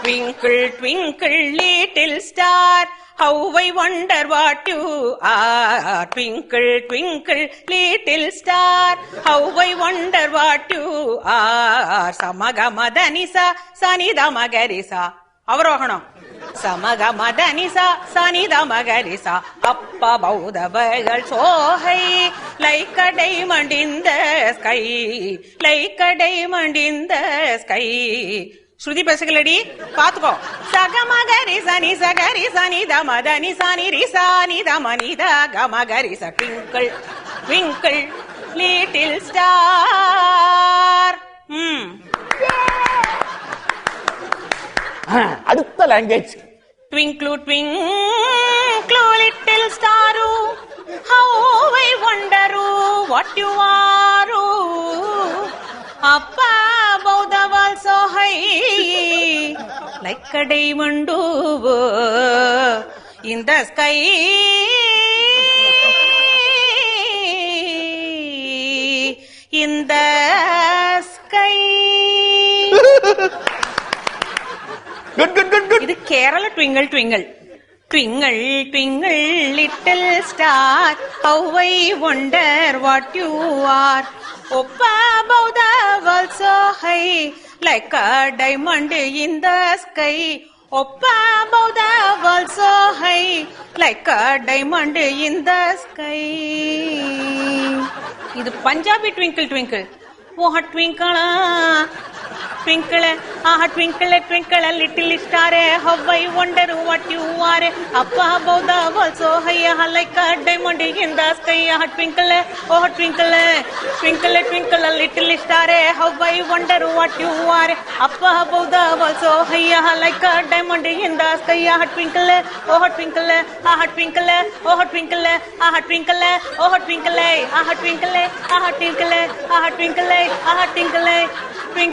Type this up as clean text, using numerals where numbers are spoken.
Twinkle, twinkle, little star, how I wonder what you are. Twinkle, twinkle, little star, how I wonder what you are. Samagamadhanisa, sanidamagarisa. அவரோகணம். சமகமதனிசா சனிதமகரிசா அப்பா பௌதவர்கள் சோகை like a diamond in the sky, like a diamond in the sky. ஸ்ருதி பேசுகளடி பாத்துக்கோ. சகமகரி சனி சகரி சனி தமதனி சனி ரிசானி தமனித கமகரி ச. Twinkle twinkle little star. அடுத்த language. Twinkle, twinkle, little star, how I wonder what you are. Up above the world so high, like a diamond in the sky. In the sky. Good, good, good, good. இது Kerala twinkle twinkle. Twinkle, twinkle, little star, how I wonder what you are. Up above the world so high, like a diamond in the sky. Up above the world so high, like a diamond in the sky. இது Punjabi twinkle twinkle. ஓஹ ட்விங்கிளா twinkle, twinkle, twinkle, little star, how I wonder what you are. Up above the world so high, like a diamond in the sky. Twinkle, twinkle, twinkle, twinkle, little star, how I wonder what you are. Up above the world so high, like a diamond in the sky. Twinkle, twinkle, twinkle, twinkle, twinkle, twinkle, twinkle, twinkle, twinkle, twinkle, twinkle.